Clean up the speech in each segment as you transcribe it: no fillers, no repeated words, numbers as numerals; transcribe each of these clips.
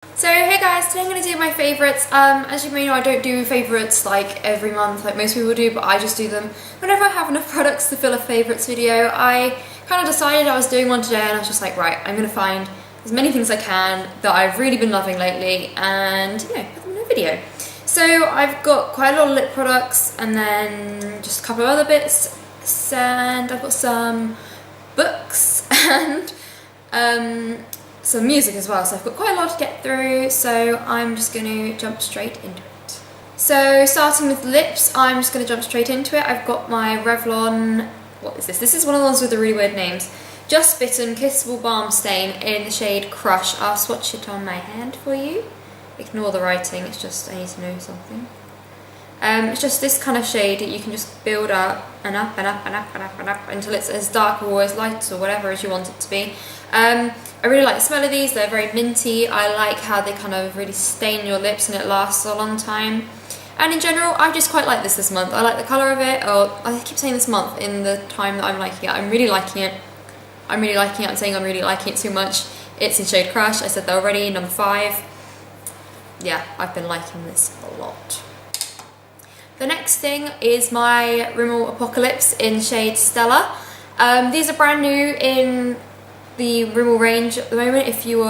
So hey guys, today I'm going to do my favourites. As you may know, I don't do favourites like every month like most people do, but I just do them whenever I have enough products to fill a favourites video. I kind of decided I was doing one today and I was just like, right, I'm going to find as many things I can that I've really been loving lately and, you know, put them in a video. So I've got quite a lot of lip products and then just a couple of other bits, and I've got some books and some music as well, so I've got quite a lot to get through, so I'm just going to jump straight into it. So starting with lips, I'm just going to jump straight into it. I've got my Revlon, what is this? This is one of the ones with the really weird names. Just Bitten Kissable Balm Stain in the shade Crush. I'll swatch it on my hand for you. Ignore the writing, it's just I need to know something. It's just this kind of shade that you can just build up and up and up and up and up and up until it's as dark or as light or whatever as you want it to be. I really like the smell of these, they're very minty. I like how they kind of really stain your lips and it lasts a long time. And in general, I just quite like this month. I like the colour of it. Oh, I keep saying this month in the time that I'm liking it. I'm really liking it. I'm really liking it. I'm saying I'm really liking it too much. It's in shade Crush. I said that already, number 5. Yeah, I've been liking this a lot. The next thing is my Rimmel Apocalypse in shade Stella. These are brand new in the Rimmel range at the moment, if you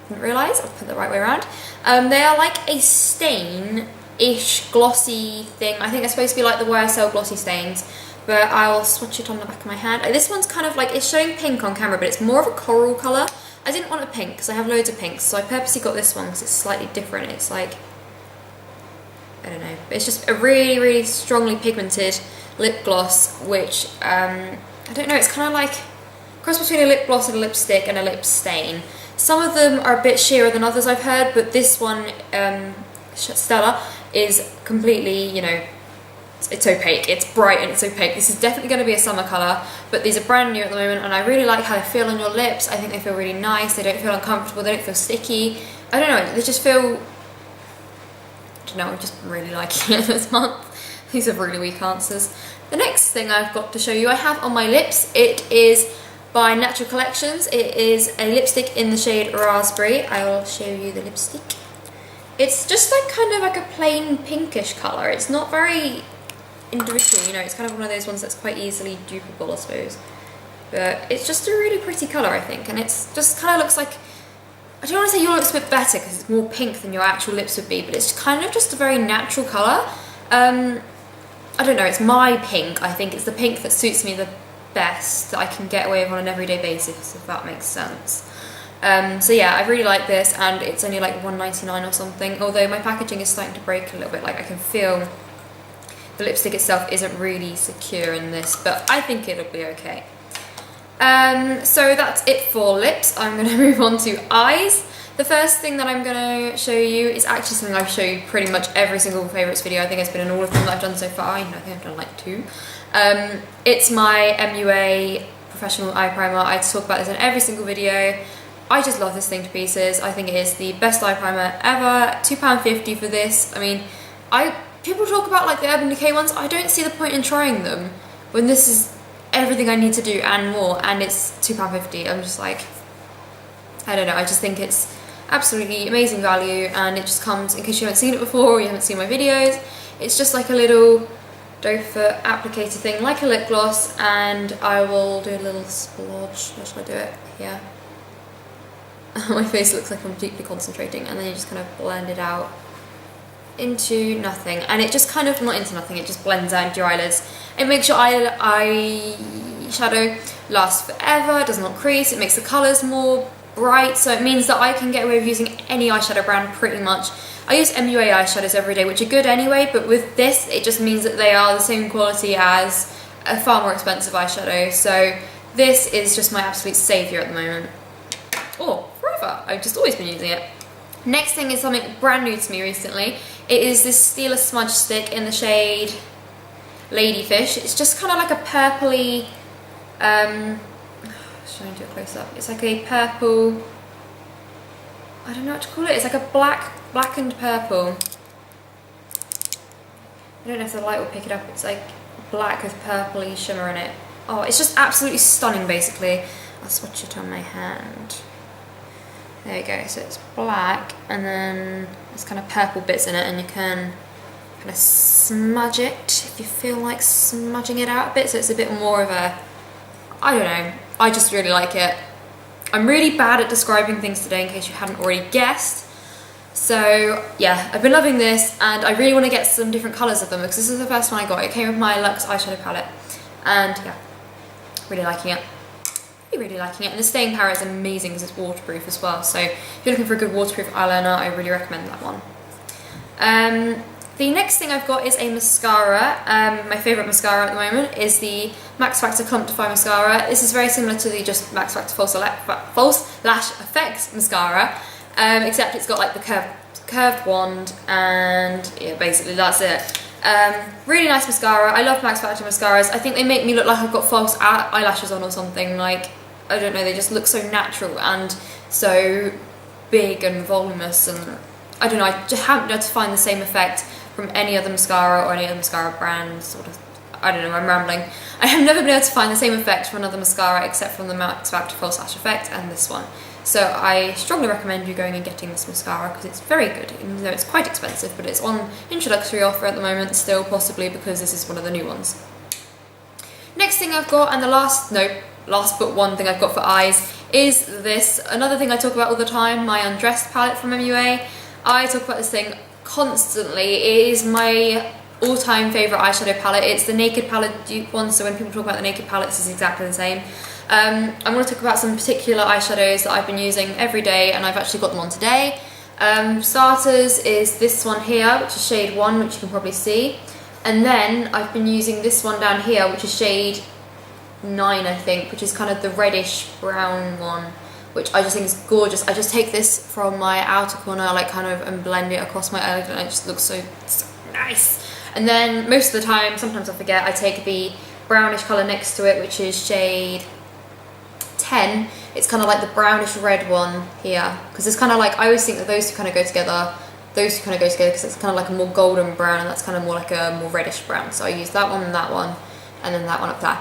didn't realise, I'll put it the right way around. They are like a stain-ish glossy thing. I think they're supposed to be like the way I sell glossy stains, but I'll swatch it on the back of my hand. This one's kind of like, it's showing pink on camera, but it's more of a coral colour. I didn't want a pink because I have loads of pinks, so I purposely got this one because it's slightly different. It's like, I don't know, it's just a really, really strongly pigmented lip gloss, which, I don't know, it's kind of like a cross between a lip gloss and a lipstick and a lip stain. Some of them are a bit sheerer than others I've heard, but this one, Stella, is completely, you know, it's opaque, it's bright and it's opaque. This is definitely going to be a summer colour, but these are brand new at the moment and I really like how they feel on your lips. I think they feel really nice, they don't feel uncomfortable, they don't feel sticky. I don't know, they just feel, I don't know, I'm just really liking it this month. These are really weak answers. The next thing I've got to show you I have on my lips. It is by Natural Collections. It is a lipstick in the shade Raspberry. I will show you the lipstick. It's just like kind of like a plain pinkish colour. It's not very individual, you know, it's kind of one of those ones that's quite easily dupable, I suppose. But it's just a really pretty colour, I think, and it's just kind of looks like, I don't want to say your lips a bit better because it's more pink than your actual lips would be, but it's kind of just a very natural colour. I don't know, it's my pink. I think it's the pink that suits me the best, that I can get away with on an everyday basis, if that makes sense. So yeah, I really like this, and it's only like $1.99 or something, although my packaging is starting to break a little bit. Like I can feel the lipstick itself isn't really secure in this, but I think it'll be okay. So that's it for lips. I'm going to move on to eyes. The first thing that I'm going to show you is actually something I've shown you pretty much every single favourites video. I think it's been in all of them that I've done so far. I think I've done like 2. It's my MUA Professional Eye Primer. I talk about this in every single video. I just love this thing to pieces. I think it is the best eye primer ever. £2.50 for this. I mean, people talk about like the Urban Decay ones. I don't see the point in trying them when this is everything I need to do and more, and it's £2.50. I'm just like, I don't know, I just think it's absolutely amazing value, and it just comes, in case you haven't seen it before or you haven't seen my videos, it's just like a little doe foot applicator thing, like a lip gloss, and I will do a little splodge. How should I do it? Here. My face looks like I'm deeply concentrating, and then you just kind of blend it out into nothing, and it just kind of, not into nothing, it just blends out into your eyelids. It makes your eyeshadow last forever, it does not crease, it makes the colours more bright, so it means that I can get away with using any eyeshadow brand pretty much. I use MUA eyeshadows every day, which are good anyway, but with this it just means that they are the same quality as a far more expensive eyeshadow, so this is just my absolute saviour at the moment. Or forever, I've just always been using it. Next thing is something brand new to me recently. It is this Stila smudge stick in the shade Ladyfish. It's just kind of like a purpley, should I do a close up? It's like a purple, I don't know what to call it. It's like a blackened purple. I don't know if the light will pick it up. It's like black with purpley shimmer in it. Oh, it's just absolutely stunning basically. I'll swatch it on my hand. There you go, so it's black and then there's kind of purple bits in it, and you can kind of smudge it if you feel like smudging it out a bit, so it's a bit more of a, I don't know, I just really like it. I'm really bad at describing things today in case you haven't already guessed. So yeah, I've been loving this, and I really want to get some different colours of them because this is the first one I got. It came with my Luxe eyeshadow palette, and yeah, really liking it. Really liking it, and the staying power is amazing because it's waterproof as well, so if you're looking for a good waterproof eyeliner, I really recommend that one. The next thing I've got is a mascara. My favourite mascara at the moment is the Max Factor Clumpify mascara. This is very similar to the just Max Factor False Lash Effects mascara, except it's got like the curved wand, and yeah, basically that's it. Really nice mascara. I love Max Factor mascaras. I think they make me look like I've got false eyelashes on or something. Like, I don't know, they just look so natural and so big and voluminous, and I don't know, I just haven't been able to find the same effect from any other mascara or any other mascara brand, sort of. I don't know, I'm rambling. I have never been able to find the same effect from another mascara except from the Max Factor False Lash Effect and this one. So I strongly recommend you going and getting this mascara because it's very good, even though it's quite expensive, but it's on introductory offer at the moment still, possibly because this is one of the new ones. Next thing I've got, and the last but one thing I've got for eyes, is this. Another thing I talk about all the time, my Undressed palette from MUA. I talk about this thing constantly. It is my all-time favourite eyeshadow palette. It's the Naked palette dupe one, so when people talk about the Naked palettes, it's exactly the same. I'm going to talk about some particular eyeshadows that I've been using every day, and I've actually got them on today. Starters is this one here, which is shade 1, which you can probably see. And then I've been using this one down here, which is shade 9, I think, which is kind of the reddish brown one, which I just think is gorgeous. I just take this from my outer corner, like kind of, and blend it across my eyelid, and it just looks so nice. And then most of the time, sometimes I forget, I take the brownish colour next to it, which is shade 10. It's kind of like the brownish red one here, because it's kind of like, I always think that those two kind of go together. Those two kind of go together because it's kind of like a more golden brown, and that's kind of more like a more reddish brown. So I use that one, and then that one up there,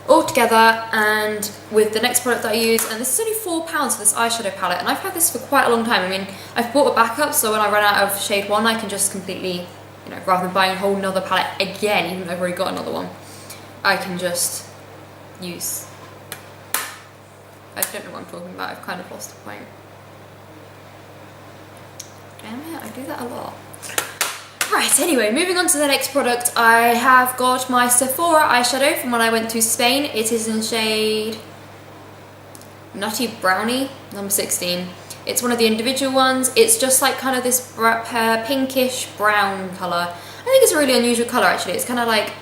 all together. And with the next product that I use, and this is only £4 for this eyeshadow palette, and I've had this for quite a long time. I mean, I've bought a backup, so when I run out of shade 1, I can just completely, you know, rather than buying a whole nother palette again, even though I've already got another one, I can just use. I don't know what I'm talking about, I've kind of lost the point. Damn it, I do that a lot. Right, anyway, moving on to the next product, I have got my Sephora eyeshadow from when I went to Spain. It is in shade Nutty Brownie, number 16. It's one of the individual ones. It's just like kind of this pinkish brown colour. I think it's a really unusual colour actually. It's kind of like,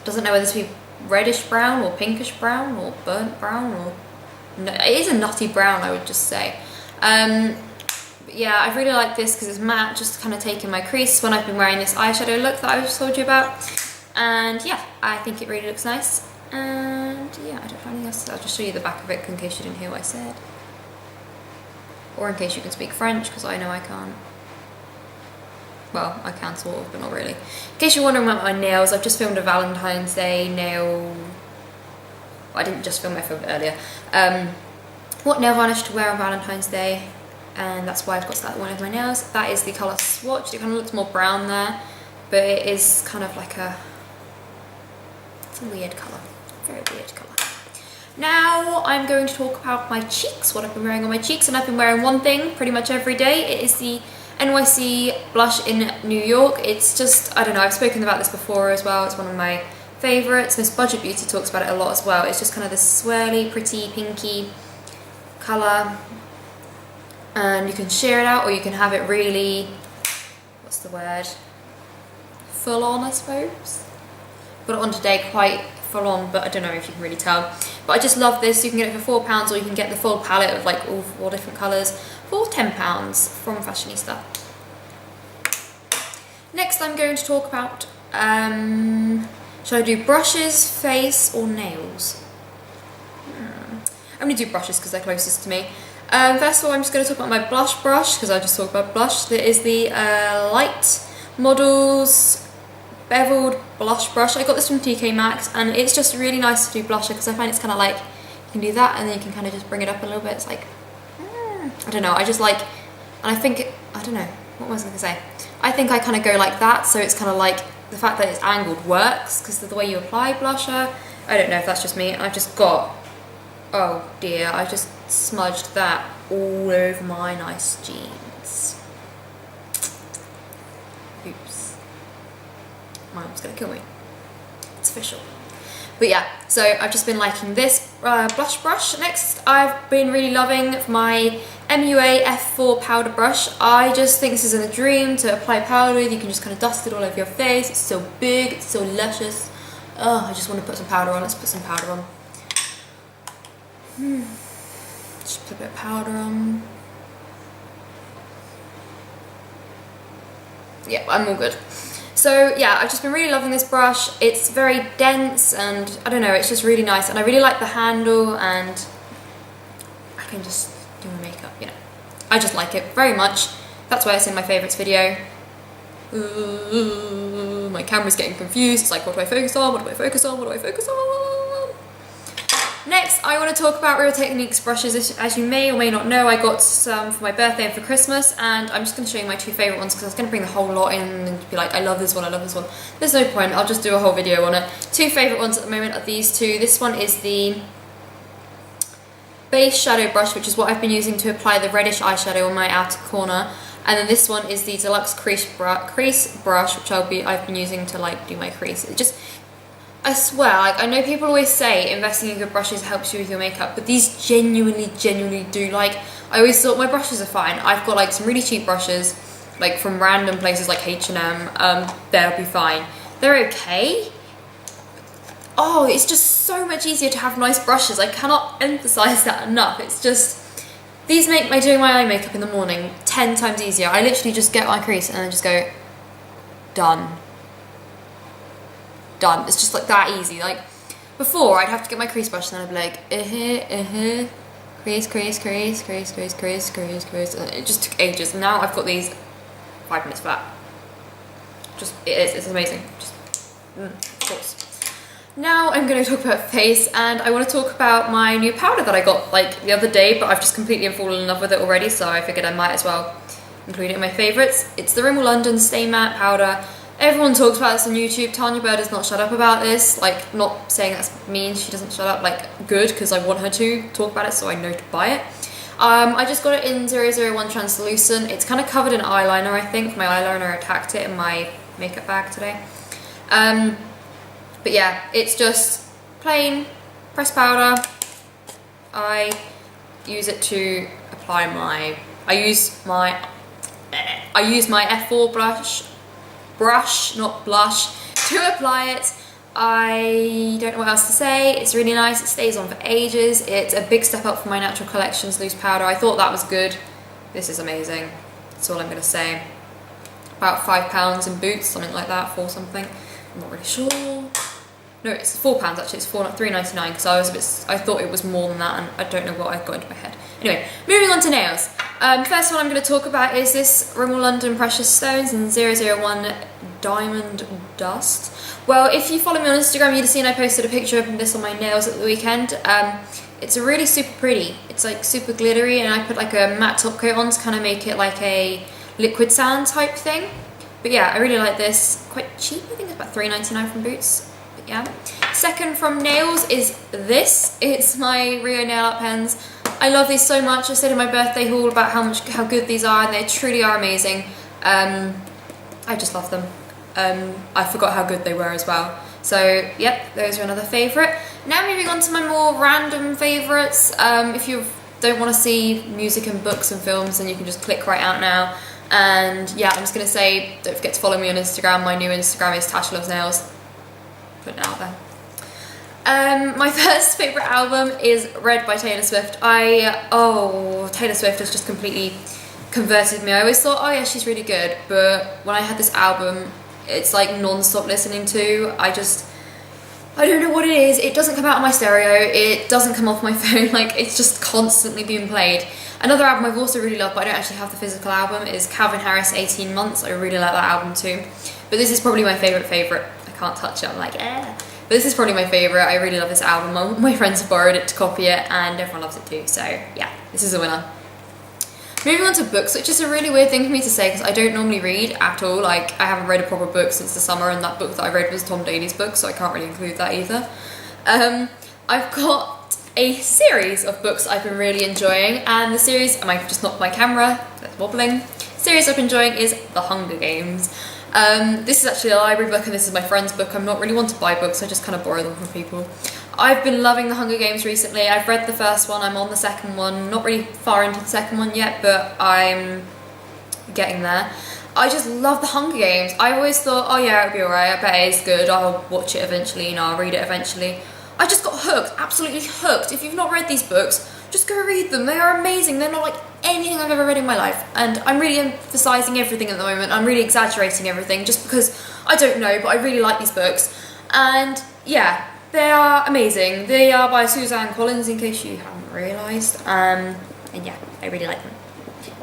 doesn't know whether to be reddish brown or pinkish brown or burnt brown or, no, it is a nutty brown, I would just say. Yeah, I really like this because it's matte, just kind of taking my crease when I've been wearing this eyeshadow look that I just told you about. And yeah, I think it really looks nice. And yeah, I don't have anything else. I'll just show you the back of it in case you didn't hear what I said. Or in case you can speak French, because I know I can't. Well, I can sort of, but not really. In case you're wondering about my nails, I've just filmed a Valentine's Day nail. I didn't just film, I filmed it earlier. What nail varnish to wear on Valentine's Day, and that's why I've got that one of my nails. That is the colour Swatch. It kind of looks more brown there, but it is kind of like a, it's a weird colour, very weird colour. Now I'm going to talk about my cheeks, what I've been wearing on my cheeks, and I've been wearing one thing pretty much every day. It is the NYC blush in New York. It's just, I don't know, I've spoken about this before as well. It's one of my favourites. Miss Budget Beauty talks about it a lot as well. It's just kind of this swirly, pretty, pinky colour. And you can sheer it out, or you can have it really, what's the word, full on, I suppose. Got it on today quite full on, but I don't know if you can really tell. But I just love this. You can get it for £4, or you can get the full palette of like all 4 different colours for £10 from Fashionista. Next I'm going to talk about, should I do brushes, face or nails? I'm going to do brushes because they're closest to me. First of all, I'm just going to talk about my blush brush, because I just talked about blush. There is the Light Models Beveled Blush Brush. I got this from TK Maxx, and it's just really nice to do blusher, because I find it's kind of like, you can do that, and then you can kind of just bring it up a little bit. It's like, I don't know, I just like, and I think, I don't know, what was I going to say? I think I kind of go like that, so it's kind of like, the fact that it's angled works, because of the way you apply blusher. I don't know if that's just me. I've just got, oh dear, I just smudged that all over my nice jeans. Oops. My mum's going to kill me. It's official. But yeah, so I've just been liking this blush brush. Next, I've been really loving my MUA F4 powder brush. I just think this is a dream to apply powder with. You can just kind of dust it all over your face. It's so big, it's so luscious. Oh, I just want to put some powder on. Let's put some powder on. Just put a bit of powder on. Yeah, I'm all good. So yeah, I've just been really loving this brush. It's very dense and I don't know, it's just really nice, and I really like the handle, and I can just do my makeup, you know. I just like it very much. That's why it's in my favourites video. Ooh, my camera's getting confused. It's like, what do I focus on? What do I focus on? What do I focus on? Next, I want to talk about Real Techniques brushes. As you may or may not know, I got some for my birthday and for Christmas, and I'm just going to show you my two favourite ones because I was going to bring the whole lot in and be like, I love this one, I love this one. There's no point, I'll just do a whole video on it. Two favourite ones at the moment are these two. This one is the base shadow brush, which is what I've been using to apply the reddish eyeshadow on my outer corner. And then this one is the deluxe crease brush, which I've been using to like do my crease. It just, I swear, like, I know people always say investing in good brushes helps you with your makeup, but these genuinely do. Like, I always thought my brushes are fine. I've got like some really cheap brushes, like from random places like H&M. They'll be fine. They're okay. Oh, it's just so much easier to have nice brushes. I cannot emphasize that enough. It's just, these make doing my eye makeup in the morning 10 times easier. I literally just get my crease and then just go, done. Done. It's just like that easy. Like before, I'd have to get my crease brush and then I'd be like, crease, crease, crease, crease, crease, crease, crease, crease. And it just took ages. Now I've got these 5 minutes flat. Just, it's amazing. Just, of course. Now I'm going to talk about face, and I want to talk about my new powder that I got like the other day, but I've just completely fallen in love with it already, so I figured I might as well include it in my favourites. It's the Rimmel London Stay Matte powder. Everyone talks about this on YouTube. Tanya Bird does not shut up about this. Like, not saying that's mean, she doesn't shut up, like, good, because I want her to talk about it so I know to buy it. I just got it in 001 Translucent. It's kind of covered in eyeliner, I think. My eyeliner attacked it in my makeup bag today. But yeah, it's just plain pressed powder. I use it to apply my, I use my F4 brush, not blush, to apply it. I don't know what else to say. It's really nice. It stays on for ages. It's a big step up from my Natural Collections loose powder. I thought that was good. This is amazing. That's all I'm going to say. About £5 in Boots, something like that, for something. I'm not really sure. No, it's £4 actually. It's £3.99 because I thought it was more than that, and I don't know what I got into my head. Anyway, moving on to nails. First one I'm going to talk about is this Rimmel London Precious Stones in 001 Diamond Dust. Well, if you follow me on Instagram, you'd have seen I posted a picture of this on my nails at the weekend. It's a really super pretty. It's like super glittery, and I put like a matte top coat on to kind of make it like a liquid sand type thing. But yeah, I really like this. Quite cheap, I think it's about £3.99 from Boots. But yeah. Second from nails is this. It's my Rio nail art pens. I love these so much. I said in my birthday haul about how good these are, and they truly are amazing. I just love them. I forgot how good they were as well. So yep, those are another favourite. Now moving on to my more random favourites. If you don't want to see music and books and films, then you can just click right out now. And yeah, I'm just going to say, don't forget to follow me on Instagram. My new Instagram is tashalovesnails. Put it out there. My first favourite album is Red by Taylor Swift. Taylor Swift has just completely converted me. I always thought, oh yeah, she's really good, but when I had this album, it's like non-stop listening to. I don't know what it is. It doesn't come out on my stereo, it doesn't come off my phone, like it's just constantly being played. Another album I've also really loved, but I don't actually have the physical album, is Calvin Harris 18 Months. I really like that album too. But this is probably my favourite. I can't touch it, I'm like, eh. But this is probably my favourite. I really love this album. My friends have borrowed it to copy it, and everyone loves it too, so yeah, this is a winner. Moving on to books, which is a really weird thing for me to say because I don't normally read at all. Like, I haven't read a proper book since the summer, and that book that I read was Tom Daly's book, so I can't really include that either. I've got a series of books I've been really enjoying, and the series, I might have just knocked my camera, that's wobbling. The series I've been enjoying is The Hunger Games. This is actually a library book, and this is my friend's book. I'm not really one to buy books, I just kind of borrow them from people. I've been loving The Hunger Games recently. I've read the first one, I'm on the second one, not really far into the second one yet, but I'm getting there. I just love The Hunger Games. I always thought, oh yeah, it'll be alright, I bet it is good, I'll watch it eventually, you know, I'll read it eventually. I just got hooked, absolutely hooked. If you've not read these books, just go read them. They are amazing. They're not like anything I've ever read in my life. And I'm really emphasising everything at the moment. I'm really exaggerating everything just because I don't know, but I really like these books. And yeah, they are amazing. They are by Suzanne Collins, in case you haven't realised. And yeah, I really like them.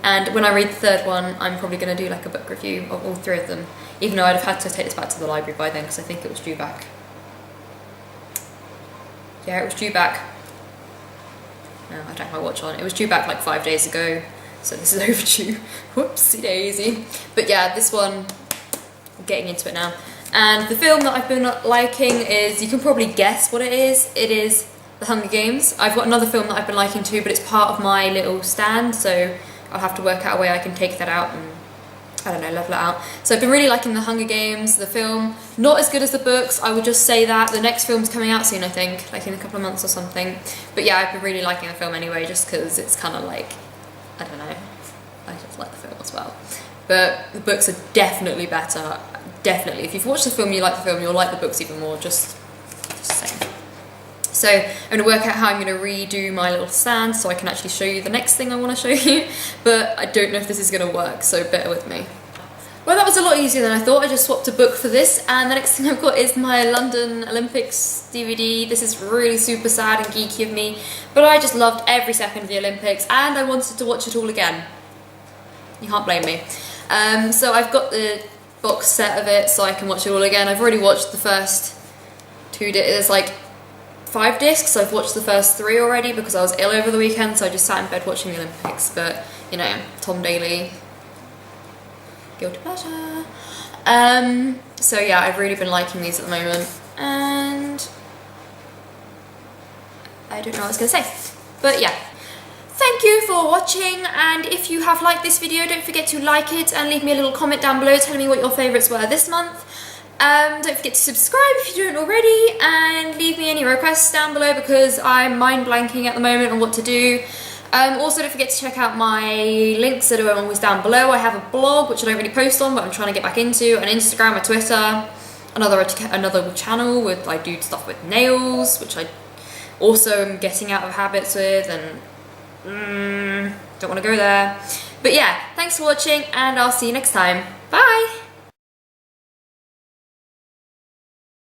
And when I read the third one, I'm probably going to do like a book review of all three of them, even though I'd have had to take this back to the library by then because I think it was due back. Yeah, it was due back. No, I don't have my watch on. It was due back like 5 days ago, so this is overdue. Whoopsie daisy. But yeah, this one, I'm getting into it now. And the film that I've been liking is, you can probably guess what it is. It is The Hunger Games. I've got another film that I've been liking too, but it's part of my little stand, so I'll have to work out a way I can take that out and, I don't know, level it out. So I've been really liking The Hunger Games, the film. Not as good as the books, I would just say that. The next film's coming out soon, I think, like in a couple of months or something. But yeah, I've been really liking the film anyway, just because it's kind of like, I don't know, I just like the film as well. But the books are definitely better, definitely. If you've watched the film, you like the film, you'll like the books even more, just saying. So I'm going to work out how I'm going to redo my little stand so I can actually show you the next thing I want to show you, but I don't know if this is going to work, so bear with me. Well, that was a lot easier than I thought. I just swapped a book for this, and the next thing I've got is my London Olympics DVD. This is really super sad and geeky of me, but I just loved every second of the Olympics, and I wanted to watch it all again. You can't blame me. So I've got the box set of it so I can watch it all again. I've already watched the first 2 days. There's like 5 discs. I've watched the first 3 already because I was ill over the weekend, so I just sat in bed watching the Olympics. But, you know, Tom Daly, guilty pleasure. So yeah, I've really been liking these at the moment, and I don't know what I was going to say. But yeah, thank you for watching, and if you have liked this video, don't forget to like it and leave me a little comment down below telling me what your favourites were this month. Don't forget to subscribe if you don't already, and leave me any requests down below because I'm mind blanking at the moment on what to do. Also, don't forget to check out my links that are always down below. I have a blog, which I don't really post on, but I'm trying to get back into, an Instagram, a Twitter, another channel with, I do stuff with nails, which I also am getting out of habits with, and don't want to go there. But yeah, thanks for watching, and I'll see you next time. Bye!